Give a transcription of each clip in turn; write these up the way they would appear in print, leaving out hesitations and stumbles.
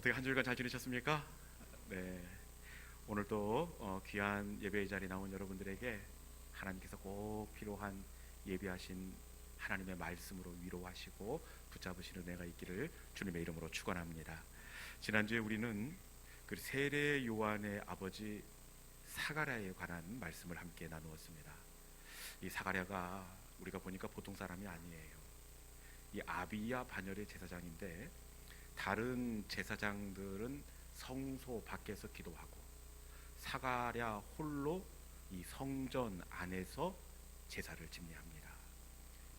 어떻게 한 주일간 잘 지내셨습니까? 네, 오늘 또 귀한 예배의 자리에 나온 여러분들에게 하나님께서 꼭 필요한 예비하신 하나님의 말씀으로 위로하시고 붙잡으시는 은혜가 있기를 주님의 이름으로 축원합니다. 지난주에 우리는 그 세례 요한의 아버지 사가랴에 관한 말씀을 함께 나누었습니다. 이 사가랴가 우리가 보니까 보통 사람이 아니에요. 이 아비야 반열의 제사장인데, 다른 제사장들은 성소 밖에서 기도하고 사가랴 홀로 이 성전 안에서 제사를 집례합니다.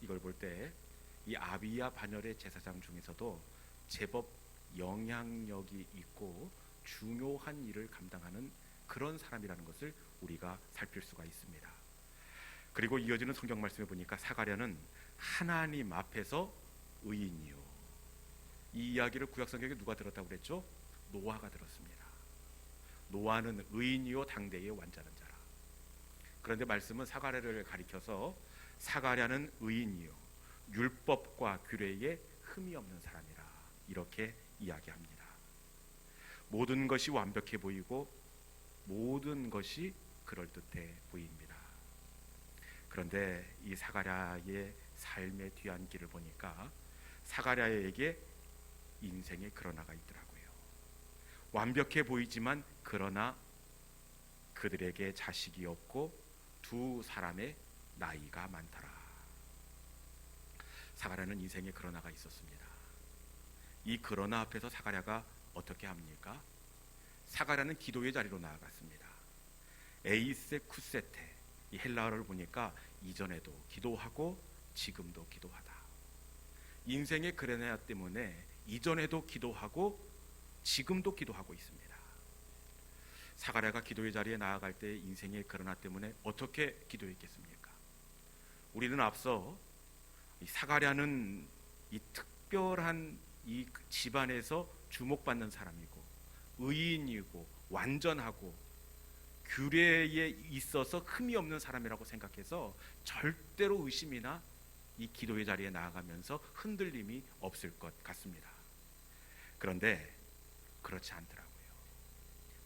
이걸 볼 때 이 아비야 반열의 제사장 중에서도 제법 영향력이 있고 중요한 일을 감당하는 그런 사람이라는 것을 우리가 살필 수가 있습니다. 그리고 이어지는 성경 말씀에 보니까 사가랴는 하나님 앞에서 의인이요, 이 이야기를 구약성경에 누가 들었다고 그랬죠? 노아가 들었습니다. 노아는 의인이요 당대의 완전한 자라. 그런데 말씀은 사가랴를 가리켜서 사가랴는 의인이요 율법과 규례에 흠이 없는 사람이라, 이렇게 이야기합니다. 모든 것이 완벽해 보이고 모든 것이 그럴듯해 보입니다. 그런데 이 사가랴의 삶의 뒤안길을 보니까 사가랴에게 인생에 그러나가 있더라고요. 완벽해 보이지만 그러나 그들에게 자식이 없고 두 사람의 나이가 많더라. 사가랴는 인생에 그러나가 있었습니다. 이 그러나 앞에서 사가랴가 어떻게 합니까? 사가랴는 기도의 자리로 나아갔습니다. 에이세 쿠세테, 이 헬라어를 보니까 이전에도 기도하고 지금도 기도하다. 인생의 그러나 때문에 이전에도 기도하고 지금도 기도하고 있습니다. 사가랴가 기도의 자리에 나아갈 때 인생의 그러나 때문에 어떻게 기도했겠습니까? 우리는 앞서 이 사가랴는 이 특별한 이 집안에서 주목받는 사람이고 의인이고 완전하고 규례에 있어서 흠이 없는 사람이라고 생각해서 절대로 의심이나 이 기도의 자리에 나아가면서 흔들림이 없을 것 같습니다. 그런데 그렇지 않더라고요.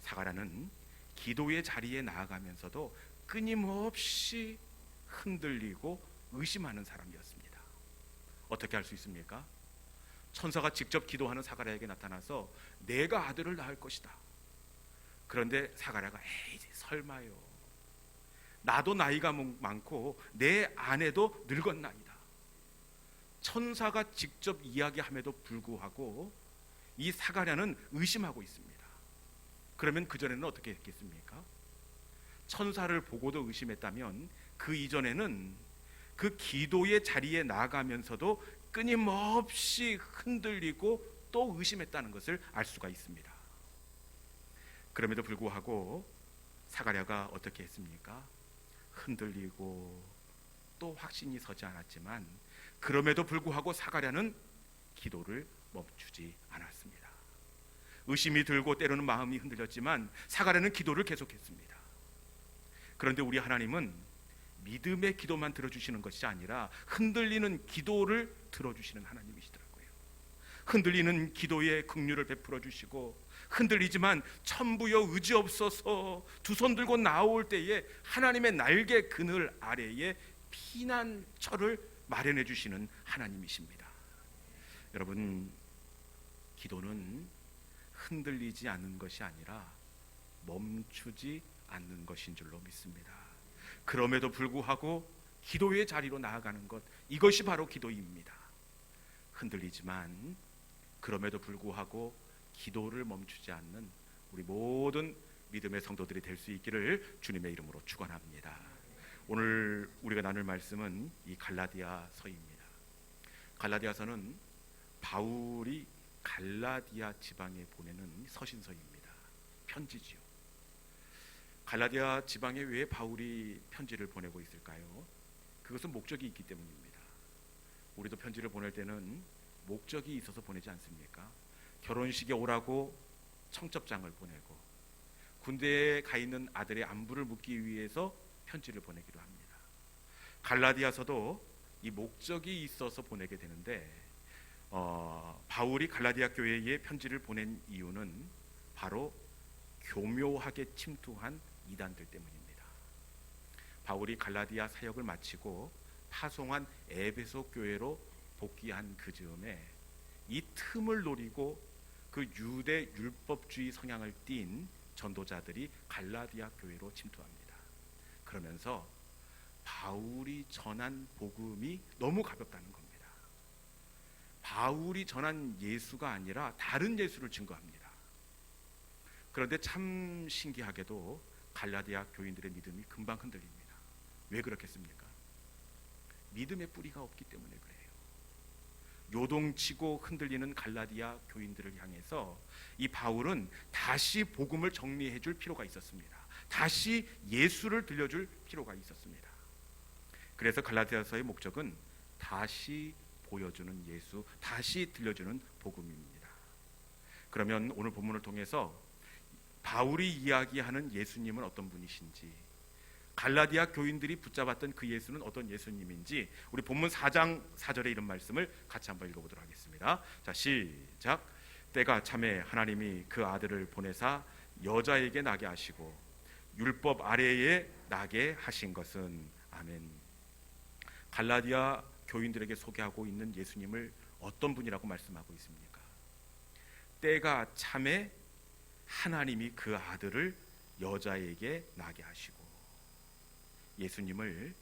사가랴는 기도의 자리에 나아가면서도 끊임없이 흔들리고 의심하는 사람이었습니다. 어떻게 할 수 있습니까? 천사가 직접 기도하는 사가랴에게 나타나서 내가 아들을 낳을 것이다. 그런데 사가랴가 에이 설마요, 나도 나이가 많고 내 아내도 늙었나이다. 천사가 직접 이야기함에도 불구하고 이 사가랴는 의심하고 있습니다. 그러면 그전에는 어떻게 했겠습니까? 천사를 보고도 의심했다면 그 이전에는 그 기도의 자리에 나가면서도 끊임없이 흔들리고 또 의심했다는 것을 알 수가 있습니다. 그럼에도 불구하고 사가랴가 어떻게 했습니까? 흔들리고 또 확신이 서지 않았지만 그럼에도 불구하고 사가랴는 기도를 멈추지 않았습니다. 의심이 들고 때로는 마음이 흔들렸지만 사가랴는 기도를 계속했습니다. 그런데 우리 하나님은 믿음의 기도만 들어주시는 것이 아니라 흔들리는 기도를 들어주시는 하나님이시더라고요. 흔들리는 기도에 긍휼을 베풀어 주시고, 흔들리지만 천부여 의지 없어서 두 손 들고 나올 때에 하나님의 날개 그늘 아래에 피난처를 마련해 주시는 하나님이십니다. 여러분, 기도는 흔들리지 않는 것이 아니라 멈추지 않는 것인 줄로 믿습니다. 그럼에도 불구하고 기도의 자리로 나아가는 것, 이것이 바로 기도입니다. 흔들리지만 그럼에도 불구하고 기도를 멈추지 않는 우리 모든 믿음의 성도들이 될 수 있기를 주님의 이름으로 축원합니다. 오늘 우리가 나눌 말씀은 이 갈라디아서입니다. 갈라디아서는 바울이 갈라디아 지방에 보내는 서신서입니다. 편지지요. 갈라디아 지방에 왜 바울이 편지를 보내고 있을까요? 그것은 목적이 있기 때문입니다. 우리도 편지를 보낼 때는 목적이 있어서 보내지 않습니까? 결혼식에 오라고 청첩장을 보내고, 군대에 가 있는 아들의 안부를 묻기 위해서 편지를 보내기도 합니다. 갈라디아서도 이 목적이 있어서 보내게 되는데, 바울이 갈라디아 교회에 편지를 보낸 이유는 바로 교묘하게 침투한 이단들 때문입니다. 바울이 갈라디아 사역을 마치고 파송한 에베소 교회로 복귀한 그 즈음에 이 틈을 노리고 그 유대 율법주의 성향을 띤 전도자들이 갈라디아 교회로 침투합니다. 그러면서 바울이 전한 복음이 너무 가볍다는 겁니다. 바울이 전한 예수가 아니라 다른 예수를 증거합니다. 그런데 참 신기하게도 갈라디아 교인들의 믿음이 금방 흔들립니다. 왜 그렇겠습니까? 믿음의 뿌리가 없기 때문에 그래요. 요동치고 흔들리는 갈라디아 교인들을 향해서 이 바울은 다시 복음을 정리해 줄 필요가 있었습니다. 다시 예수를 들려줄 필요가 있었습니다. 그래서 갈라디아서의 목적은 다시 보여주는 예수, 다시 들려주는 복음입니다. 그러면 오늘 본문을 통해서 바울이 이야기하는 예수님은 어떤 분이신지, 갈라디아 교인들이 붙잡았던 그 예수는 어떤 예수님인지 우리 본문 4장 4절에 이런 말씀을 같이 한번 읽어보도록 하겠습니다. 자, 시작. 때가 참에 하나님이 그 아들을 보내사 여자에게 나게 하시고 율법 아래에 나게 하신 것은. 아멘. 갈라디아 교인들에게 소개하고 있는 예수님을 어떤 분이라고 말씀하고 있습니까? 때가 참에 하나님이 그 아들을 여자에게 나게 하시고, 예수님을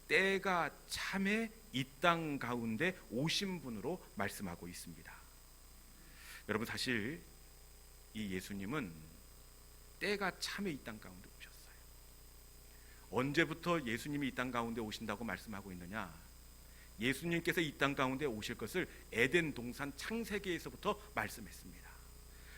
때가 참에 이 땅 가운데 오신 분으로 말씀하고 있습니다. 여러분, 사실 이 예수님은 때가 참에 이 땅 가운데 오셨어요. 언제부터 예수님이 이 땅 가운데 오신다고 말씀하고 있느냐? 예수님께서 이 땅 가운데 오실 것을 에덴 동산 창세기에서부터 말씀했습니다.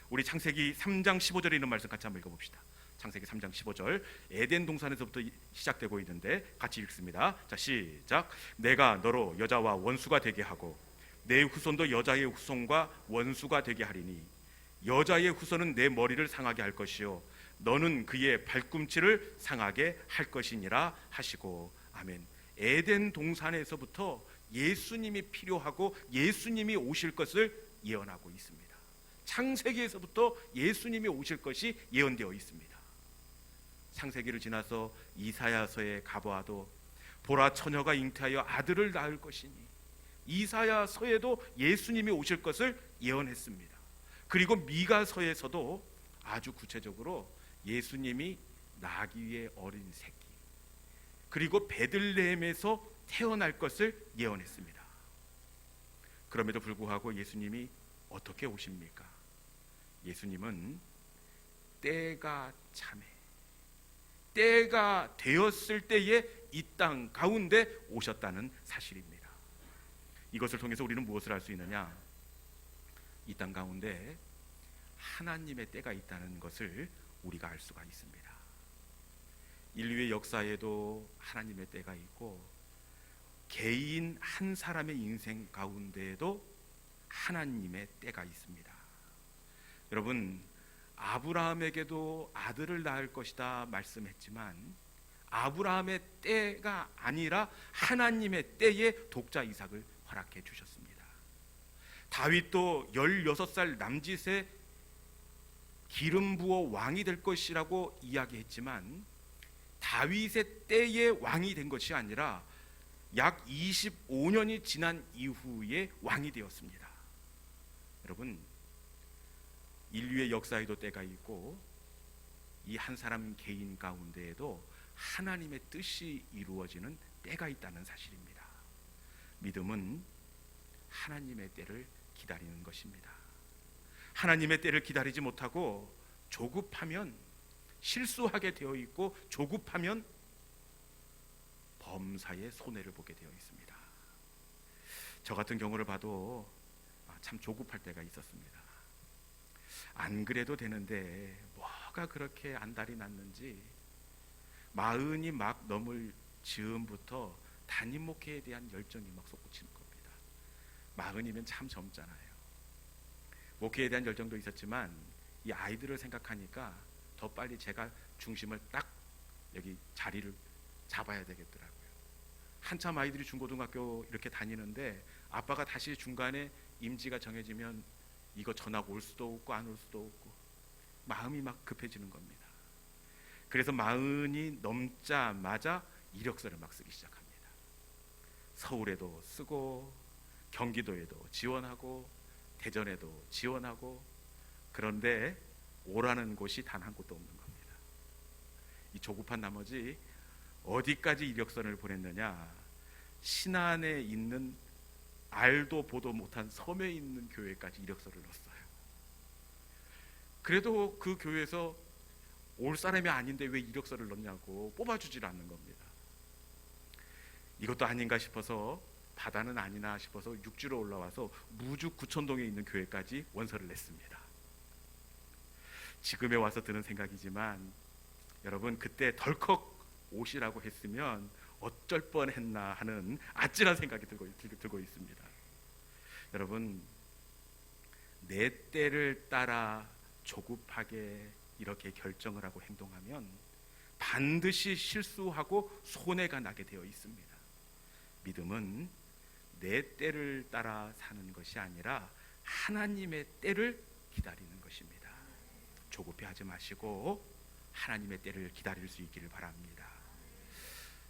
우리 창세기 3장 15절에 있는 말씀 같이 한번 읽어봅시다. 창세기 3장 15절, 에덴 동산에서부터 시작되고 있는데 같이 읽습니다. 자, 시작. 내가 너로 여자와 원수가 되게 하고 내 후손도 여자의 후손과 원수가 되게 하리니 여자의 후손은 내 머리를 상하게 할 것이요 너는 그의 발꿈치를 상하게 할 것이니라 하시고. 아멘. 에덴 동산에서부터 예수님이 필요하고 예수님이 오실 것을 예언하고 있습니다. 창세기에서부터 예수님이 오실 것이 예언되어 있습니다. 창세기를 지나서 이사야서에 가보아도 보라 처녀가 잉태하여 아들을 낳을 것이니, 이사야서에도 예수님이 오실 것을 예언했습니다. 그리고 미가서에서도 아주 구체적으로 예수님이 나귀의 어린 새끼, 그리고 베들레헴에서 태어날 것을 예언했습니다. 그럼에도 불구하고 예수님이 어떻게 오십니까? 예수님은 때가 참에, 때가 되었을 때에 이 땅 가운데 오셨다는 사실입니다. 이것을 통해서 우리는 무엇을 알 수 있느냐? 이 땅 가운데 하나님의 때가 있다는 것을 우리가 알 수가 있습니다. 인류의 역사에도 하나님의 때가 있고 개인 한 사람의 인생 가운데에도 하나님의 때가 있습니다. 여러분, 아브라함에게도 아들을 낳을 것이다 말씀했지만 아브라함의 때가 아니라 하나님의 때에 독자 이삭을 허락해 주셨습니다. 다윗도 16살 남짓에 기름 부어 왕이 될 것이라고 이야기했지만 다윗의 때에 왕이 된 것이 아니라 약 25년이 지난 이후에 왕이 되었습니다. 여러분, 인류의 역사에도 때가 있고 이 한 사람 개인 가운데에도 하나님의 뜻이 이루어지는 때가 있다는 사실입니다. 믿음은 하나님의 때를 기다리는 것입니다. 하나님의 때를 기다리지 못하고 조급하면, 실수하게 되어 있고 조급하면 범사의 손해를 보게 되어 있습니다. 저 같은 경우를 봐도 참 조급할 때가 있었습니다. 안 그래도 되는데 뭐가 그렇게 안달이 났는지 40이 막 넘을 즈음부터 담임 목회에 대한 열정이 막 솟구치는 겁니다. 40이면 참 젊잖아요. 목회에 대한 열정도 있었지만 이 아이들을 생각하니까 더 빨리 제가 중심을 딱 여기 자리를 잡아야 되겠더라고요. 한참 아이들이 중고등학교 이렇게 다니는데 아빠가 다시 중간에 임지가 정해지면 이거 전화가 올 수도 없고 안 올 수도 없고 마음이 막 급해지는 겁니다. 그래서 40이 넘자마자 이력서를 막 쓰기 시작합니다. 서울에도 쓰고 경기도에도 지원하고 대전에도 지원하고, 그런데 오라는 곳이 단 한 곳도 없는 겁니다. 이 조급한 나머지 어디까지 이력서를 보냈느냐, 신안에 있는 알도 보도 못한 섬에 있는 교회까지 이력서를 넣었어요. 그래도 그 교회에서 올 사람이 아닌데 왜 이력서를 넣냐고 뽑아주질 않는 겁니다. 이것도 아닌가 싶어서, 바다는 아니나 싶어서 육지로 올라와서 무주 구천동에 있는 교회까지 원서를 냈습니다. 지금에 와서 드는 생각이지만 여러분, 그때 덜컥 오시라고 했으면 어쩔 뻔했나 하는 아찔한 생각이 들고 있습니다. 여러분, 내 때를 따라 조급하게 이렇게 결정을 하고 행동하면 반드시 실수하고 손해가 나게 되어 있습니다. 믿음은 내 때를 따라 사는 것이 아니라 하나님의 때를 기다리는 것입니다. 조급해하지 마시고 하나님의 때를 기다릴 수 있기를 바랍니다.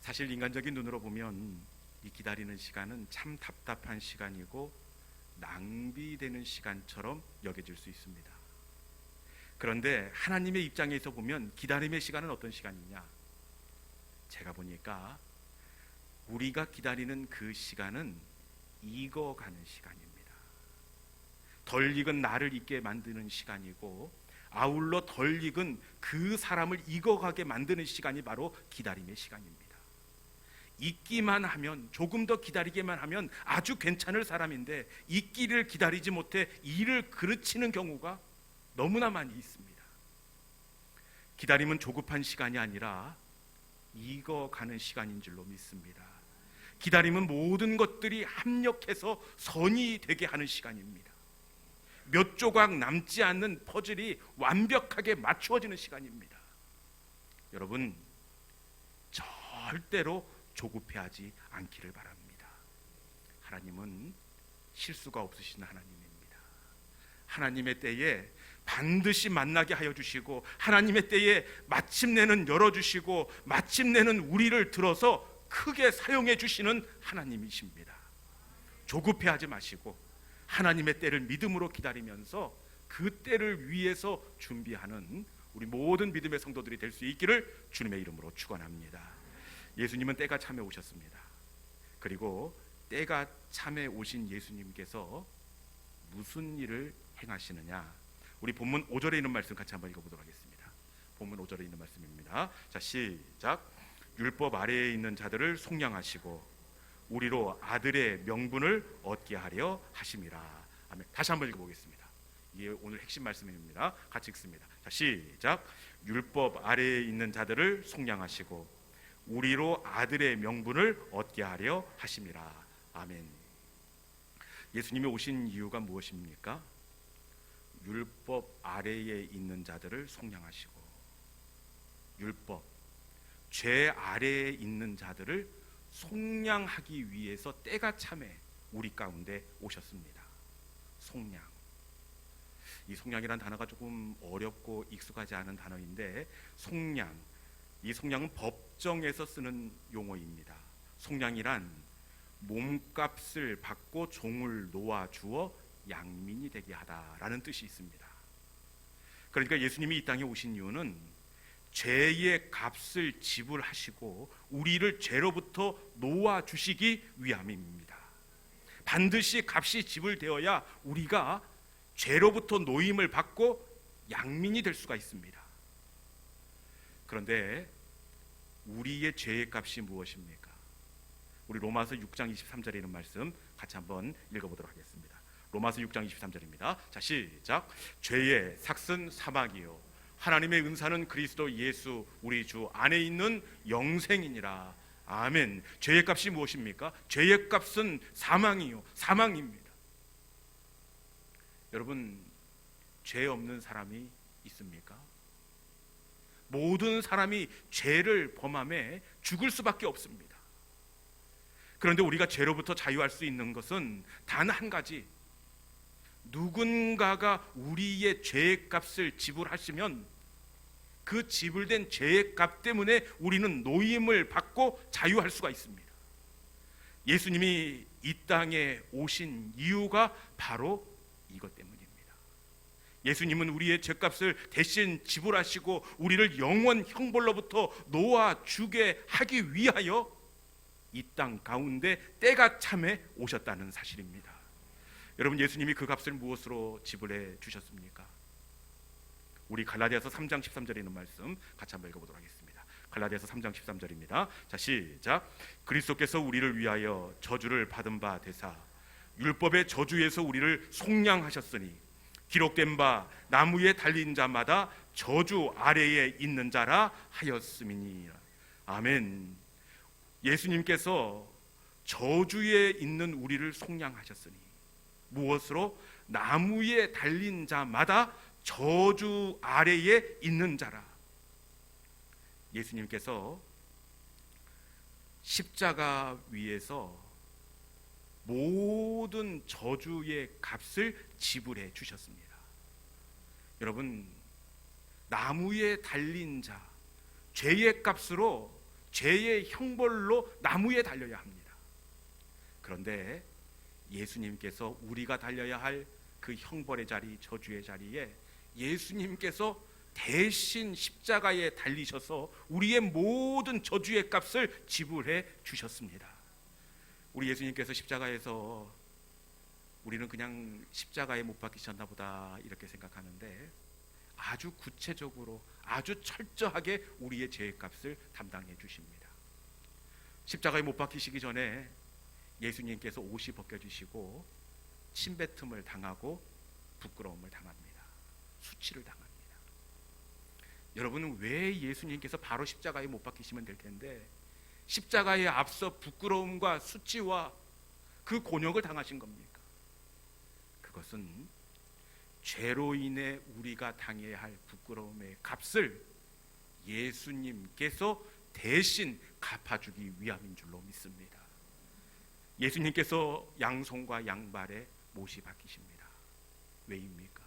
사실 인간적인 눈으로 보면 이 기다리는 시간은 참 답답한 시간이고 낭비되는 시간처럼 여겨질 수 있습니다. 그런데 하나님의 입장에서 보면 기다림의 시간은 어떤 시간이냐? 제가 보니까 우리가 기다리는 그 시간은 익어가는 시간입니다. 덜 익은 나를 익게 만드는 시간이고, 아울러 덜 익은 그 사람을 익어가게 만드는 시간이 바로 기다림의 시간입니다. 익기만 하면, 조금 더 기다리기만 하면 아주 괜찮을 사람인데 익기를 기다리지 못해 이를 그르치는 경우가 너무나 많이 있습니다. 기다림은 조급한 시간이 아니라 익어가는 시간인 줄로 믿습니다. 기다림은 모든 것들이 합력해서 선이 되게 하는 시간입니다. 몇 조각 남지 않는 퍼즐이 완벽하게 맞추어지는 시간입니다. 여러분, 절대로 조급해하지 않기를 바랍니다. 하나님은 실수가 없으신 하나님입니다. 하나님의 때에 반드시 만나게 하여 주시고, 하나님의 때에 마침내는 열어주시고, 마침내는 우리를 들어서 크게 사용해 주시는 하나님이십니다. 조급해하지 마시고 하나님의 때를 믿음으로 기다리면서 그 때를 위해서 준비하는 우리 모든 믿음의 성도들이 될 수 있기를 주님의 이름으로 축원합니다. 예수님은 때가 참에 오셨습니다. 그리고 때가 참에 오신 예수님께서 무슨 일을 행하시느냐, 우리 본문 5절에 있는 말씀 같이 한번 읽어보도록 하겠습니다. 본문 5절에 있는 말씀입니다. 자, 시작. 율법 아래에 있는 자들을 속량하시고 우리로 아들의 명분을 얻게 하려 하심이라. 아멘. 다시 한번 읽어보겠습니다. 이게 오늘 핵심 말씀입니다. 같이 읽습니다. 자, 시작. 율법 아래에 있는 자들을 속량하시고 우리로 아들의 명분을 얻게 하려 하심이라. 아멘. 예수님이 오신 이유가 무엇입니까? 율법 아래에 있는 자들을 속량하시고, 율법, 죄 아래에 있는 자들을 속량하기 위해서 때가 참에 우리 가운데 오셨습니다. 속량. 이 속량이라는 단어가 조금 어렵고 익숙하지 않은 단어인데, 속량, 이 속량은 법정에서 쓰는 용어입니다. 속량이란 몸값을 받고 종을 놓아주어 양민이 되게 하다라는 뜻이 있습니다. 그러니까 예수님이 이 땅에 오신 이유는 죄의 값을 지불하시고 우리를 죄로부터 놓아주시기 위함입니다. 반드시 값이 지불되어야 우리가 죄로부터 노임을 받고 양민이 될 수가 있습니다. 그런데 우리의 죄의 값이 무엇입니까? 우리 로마서 6장 23절에 있는 말씀 같이 한번 읽어보도록 하겠습니다. 로마서 6장 23절입니다. 자, 시작. 죄의 삭은 사망이요 하나님의 은사는 그리스도 예수 우리 주 안에 있는 영생이니라. 아멘. 죄의 값이 무엇입니까? 죄의 값은 사망이요 사망입니다. 여러분, 죄 없는 사람이 있습니까? 모든 사람이 죄를 범함에 죽을 수밖에 없습니다. 그런데 우리가 죄로부터 자유할 수 있는 것은 단 한 가지, 누군가가 우리의 죄의 값을 지불하시면 그 지불된 죄의 값 때문에 우리는 노임을 받고 자유할 수가 있습니다. 예수님이 이 땅에 오신 이유가 바로 이것 때문입니다. 예수님은 우리의 죄값을 대신 지불하시고 우리를 영원 형벌로부터 놓아주게 하기 위하여 이 땅 가운데 때가 참에 오셨다는 사실입니다. 여러분, 예수님이 그 값을 무엇으로 지불해 주셨습니까? 우리 갈라디아서 3장 13절에 있는 말씀 같이 한번 읽어보도록 하겠습니다. 갈라디아서 3장 13절입니다. 자, 시작. 그리스도께서 우리를 위하여 저주를 받은 바 되사 율법의 저주에서 우리를 속량하셨으니 기록된 바 나무에 달린 자마다 저주 아래에 있는 자라 하였음이니. 아멘. 예수님께서 저주에 있는 우리를 속량하셨으니 무엇으로? 나무에 달린 자마다 저주 아래에 있는 자라. 예수님께서 십자가 위에서 모든 저주의 값을 지불해 주셨습니다. 여러분, 나무에 달린 자, 죄의 값으로, 죄의 형벌로 나무에 달려야 합니다. 그런데 예수님께서 우리가 달려야 할 그 형벌의 자리, 저주의 자리에 예수님께서 대신 십자가에 달리셔서 우리의 모든 저주의 값을 지불해 주셨습니다. 우리 예수님께서 십자가에서 우리는 그냥 십자가에 못 박히셨나 보다 이렇게 생각하는데 아주 구체적으로, 아주 철저하게 우리의 죄의 값을 담당해 주십니다. 십자가에 못 박히시기 전에 예수님께서 옷이 벗겨지시고 침뱉음을 당하고 부끄러움을 당합니다. 수치를 당합니다. 여러분은 왜 예수님께서 바로 십자가에 못 박히시면 될 텐데 십자가에 앞서 부끄러움과 수치와 그 곤욕을 당하신 겁니까? 그것은 죄로 인해 우리가 당해야 할 부끄러움의 값을 예수님께서 대신 갚아주기 위함인 줄로 믿습니다. 예수님께서 양손과 양발에 못이 박히십니다. 왜입니까?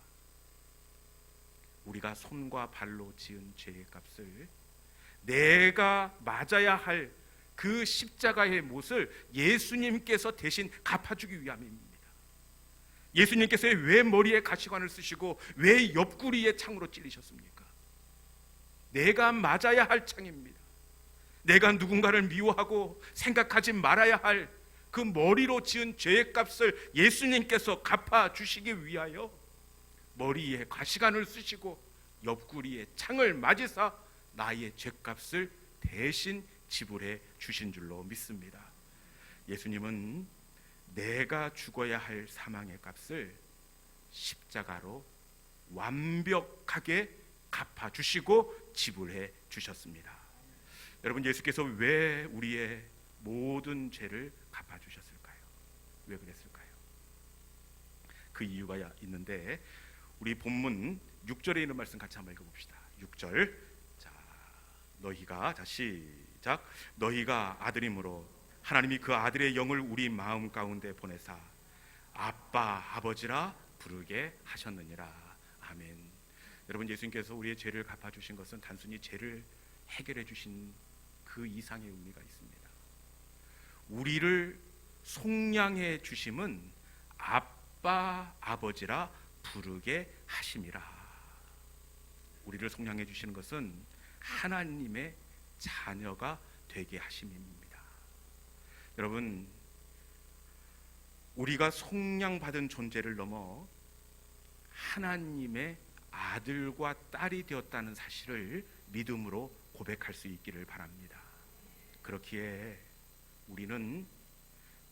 우리가 손과 발로 지은 죄의 값을 내가 맞아야 할 그 십자가의 못을 예수님께서 대신 갚아주기 위함입니다. 예수님께서 왜 머리에 가시관을 쓰시고 왜 옆구리에 창으로 찔리셨습니까? 내가 맞아야 할 창입니다. 내가 누군가를 미워하고 생각하지 말아야 할 그 머리로 지은 죄의 값을 예수님께서 갚아주시기 위하여 머리에 가시관을 쓰시고 옆구리에 창을 맞으사 나의 죄값을 대신 지불해 주신 줄로 믿습니다. 예수님은 내가 죽어야 할 사망의 값을 십자가로 완벽하게 갚아주시고 지불해 주셨습니다. 여러분, 예수께서 왜 우리의 모든 죄를 갚아주셨을까요? 왜 그랬을까요? 그 이유가 있는데 우리 본문 6절에 있는 말씀 같이 한번 읽어봅시다. 6절. 자, 너희가, 자 시작. 너희가 아들이므로 하나님이 그 아들의 영을 우리 마음 가운데 보내사 아빠 아버지라 부르게 하셨느니라. 아멘. 여러분, 예수님께서 우리의 죄를 갚아주신 것은 단순히 죄를 해결해 주신 그 이상의 의미가 있습니다. 우리를 속량해 주심은 아빠 아버지라 부르게 하심이라. 우리를 속량해 주시는 것은 하나님의 자녀가 되게 하심입니다. 여러분, 우리가 속량받은 존재를 넘어 하나님의 아들과 딸이 되었다는 사실을 믿음으로 고백할 수 있기를 바랍니다. 그렇기에 우리는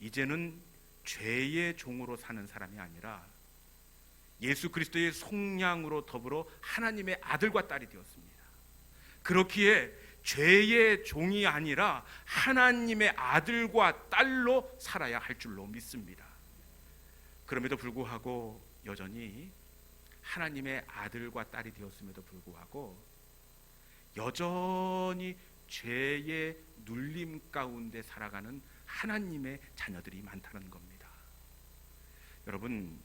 이제는 죄의 종으로 사는 사람이 아니라 예수 그리스도의 속량으로 더불어 하나님의 아들과 딸이 되었습니다. 그렇기에 죄의 종이 아니라 하나님의 아들과 딸로 살아야 할 줄로 믿습니다. 그럼에도 불구하고 여전히 하나님의 아들과 딸이 되었음에도 불구하고 여전히 죄의 눌림 가운데 살아가는 하나님의 자녀들이 많다는 겁니다. 여러분,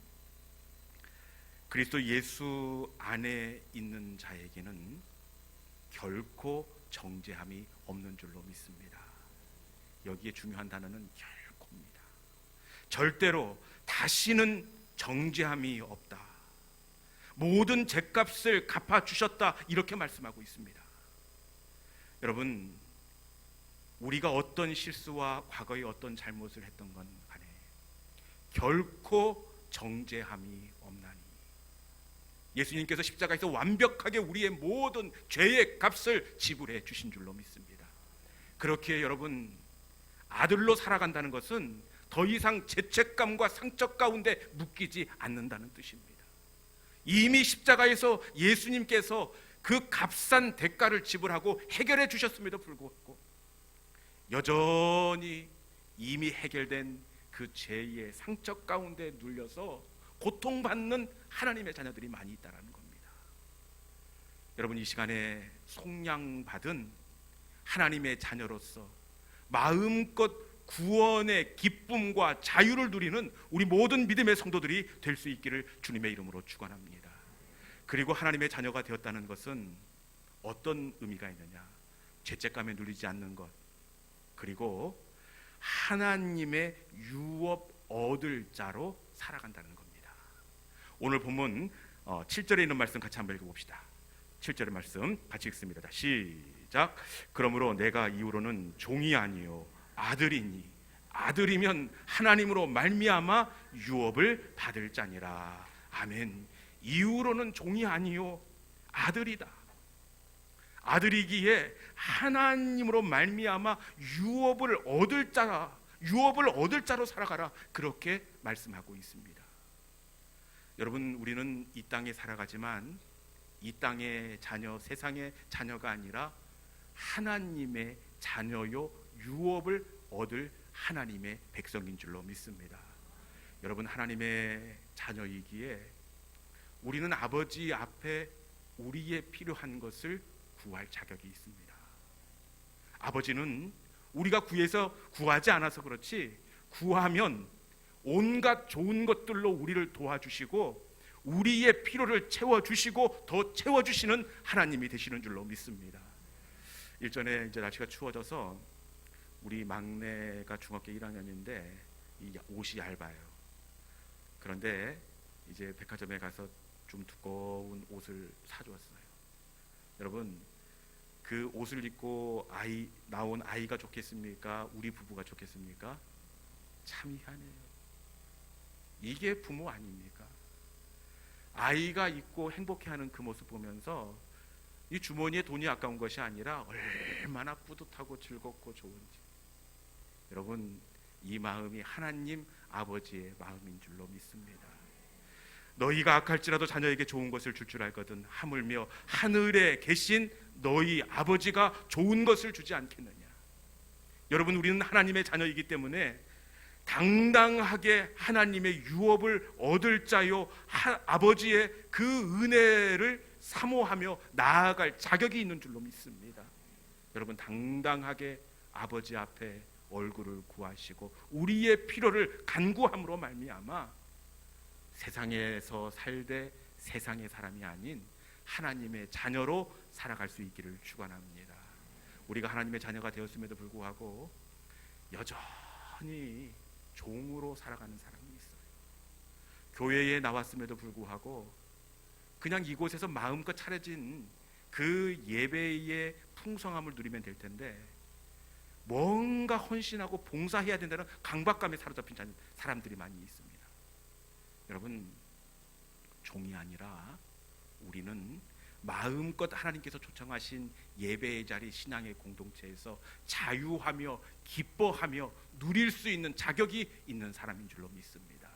그리스도 예수 안에 있는 자에게는 결코 정죄함이 없는 줄로 믿습니다. 여기에 중요한 단어는 결코입니다. 절대로 다시는 정죄함이 없다. 모든 죄값을 갚아주셨다, 이렇게 말씀하고 있습니다. 여러분, 우리가 어떤 실수와 과거에 어떤 잘못을 했던 건 간에 결코 정죄함이 없나니 예수님께서 십자가에서 완벽하게 우리의 모든 죄의 값을 지불해 주신 줄로 믿습니다. 그렇게 여러분, 아들로 살아간다는 것은 더 이상 죄책감과 상처 가운데 묶이지 않는다는 뜻입니다. 이미 십자가에서 예수님께서 그 값싼 대가를 지불하고 해결해 주셨음에도 불구하고 여전히 이미 해결된 그 죄의 상처 가운데 눌려서 고통받는 하나님의 자녀들이 많이 있다는 겁니다. 여러분, 이 시간에 속량받은 하나님의 자녀로서 마음껏 구원의 기쁨과 자유를 누리는 우리 모든 믿음의 성도들이 될 수 있기를 주님의 이름으로 축원합니다. 그리고 하나님의 자녀가 되었다는 것은 어떤 의미가 있느냐? 죄책감에 눌리지 않는 것, 그리고 하나님의 유업 얻을 자로 살아간다는 겁니다. 오늘 본문 7절에 있는 말씀 같이 한번 읽어봅시다. 7절의 말씀 같이 읽습니다. 시작. 그러므로 내가 이후로는 종이 아니요 아들이니 아들이면 하나님으로 말미암아 유업을 받을 자니라. 아멘. 이후로는 종이 아니요 아들이다. 아들이기에 하나님으로 말미암아 유업을 얻을 자로 살아가라, 그렇게 말씀하고 있습니다. 여러분, 우리는 이 땅에 살아가지만 이 땅의 자녀, 세상의 자녀가 아니라 하나님의 자녀요 유업을 얻을 하나님의 백성인 줄로 믿습니다. 여러분, 하나님의 자녀이기에 우리는 아버지 앞에 우리의 필요한 것을 구할 자격이 있습니다. 아버지는 우리가 구하지 않아서 그렇지, 구하면 온갖 좋은 것들로 우리를 도와주시고 우리의 필요를 채워주시고 더 채워주시는 하나님이 되시는 줄로 믿습니다. 일전에 이제 날씨가 추워져서 우리 막내가 중학교 1학년인데 이 옷이 얇아요. 그런데 이제 백화점에 가서 좀 두꺼운 옷을 사주었어요. 여러분, 그 옷을 입고 나온 아이가 좋겠습니까? 우리 부부가 좋겠습니까? 참 희한해요. 이게 부모 아닙니까? 아이가 입고 행복해하는 그 모습 보면서 이 주머니에 돈이 아까운 것이 아니라 얼마나 뿌듯하고 즐겁고 좋은지. 여러분, 이 마음이 하나님 아버지의 마음인 줄로 믿습니다. 너희가 악할지라도 자녀에게 좋은 것을 줄 줄 알거든 하물며 하늘에 계신 너희 아버지가 좋은 것을 주지 않겠느냐. 여러분, 우리는 하나님의 자녀이기 때문에 당당하게 하나님의 유업을 얻을 자요 아버지의 그 은혜를 사모하며 나아갈 자격이 있는 줄로 믿습니다. 여러분, 당당하게 아버지 앞에 얼굴을 구하시고 우리의 필요를 간구함으로 말미암아 세상에서 살되 세상의 사람이 아닌 하나님의 자녀로 살아갈 수 있기를 축원합니다. 우리가 하나님의 자녀가 되었음에도 불구하고 여전히 종으로 살아가는 사람이 있어요. 교회에 나왔음에도 불구하고 그냥 이곳에서 마음껏 차려진 그 예배의 풍성함을 누리면 될 텐데 뭔가 헌신하고 봉사해야 된다는 강박감에 사로잡힌 사람들이 많이 있습니다. 여러분, 종이 아니라 우리는 마음껏 하나님께서 초청하신 예배의 자리, 신앙의 공동체에서 자유하며 기뻐하며 누릴 수 있는 자격이 있는 사람인 줄로 믿습니다.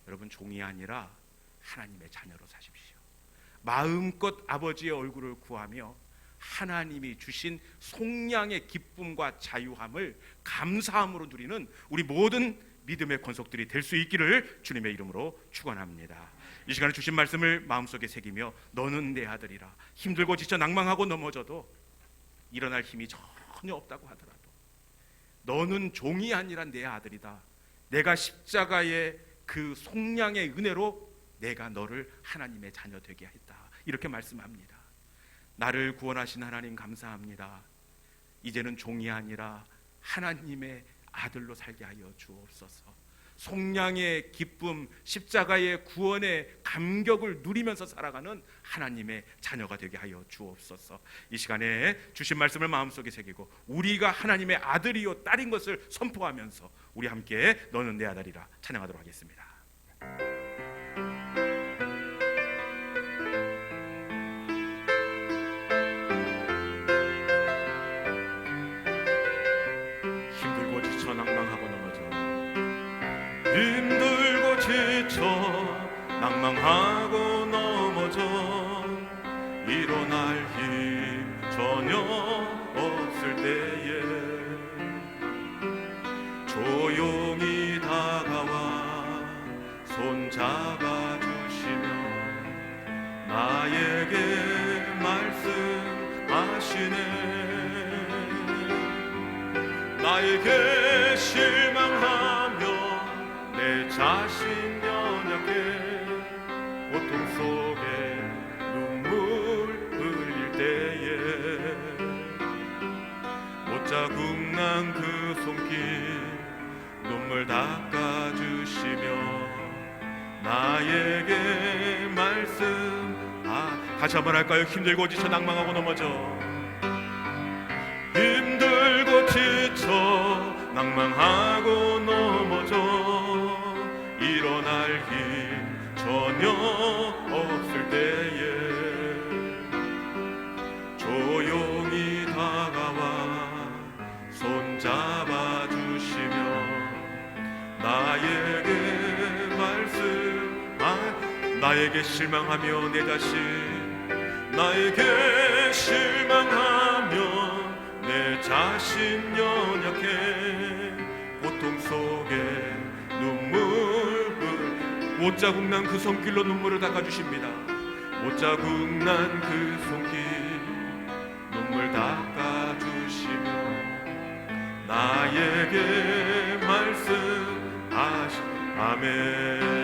여러분, 종이 아니라 하나님의 자녀로 사십시오. 마음껏 아버지의 얼굴을 구하며 하나님이 주신 속량의 기쁨과 자유함을 감사함으로 누리는 우리 모든 믿음의 권속들이 될 수 있기를 주님의 이름으로 축원합니다. 이 시간에 주신 말씀을 마음속에 새기며 너는 내 아들이라. 힘들고 지쳐 낭망하고 넘어져도 일어날 힘이 전혀 없다고 하더라도 너는 종이 아니라 내 아들이다. 내가 십자가의 그 속량의 은혜로 내가 너를 하나님의 자녀 되게 했다. 이렇게 말씀합니다. 나를 구원하신 하나님 감사합니다. 이제는 종이 아니라 하나님의 아들로 살게 하여 주옵소서. 속량의 기쁨, 십자가의 구원의 감격을 누리면서 살아가는 하나님의 자녀가 되게 하여 주옵소서. 이 시간에 주신 말씀을 마음속에 새기고 우리가 하나님의 아들이요 딸인 것을 선포하면서 우리 함께 너는 내 아들이라 찬양하도록 하겠습니다. 힘들고 지쳐 낭망하고 넘어져 힘들고 지쳐 낭망하고 넘어져 일어날 힘 전혀 없을 때에 조용히 다가와 손 잡아주시며 나에게 말씀하시네. 나에게 실망하며 내 자신 연약해 고통 속에 눈물 흘릴 때에 못자국 난 그 손길 눈물 닦아주시며 나에게 다시 한번 할까요? 힘들고 지쳐 낭망하고 넘어져 힘들고 지쳐 낭망하고 넘어져 일어날 힘 전혀 없을 때에 조용히 다가와 손 잡아주시며 나에게 실망하며 내 자신 나에게 실망하며 내 자신 연약해 고통 속에 눈물을 못자국 난 그 손길로 눈물을 닦아주십니다. 못자국 난 그 손길 눈물 닦아주시며 나에게 말씀하시 아멘.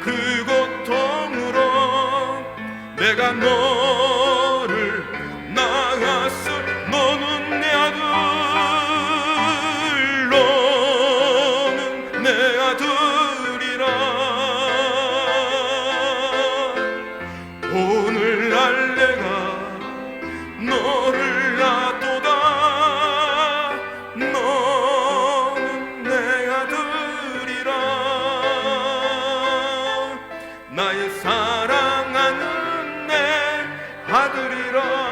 그 고통으로 내가 너를 낳았어. 너는 내 아들, 너는 내 아들이라. 오늘날 내가 너를 낳도다. 너는 내 아들이라. 나의 사랑하는 내 아들이라.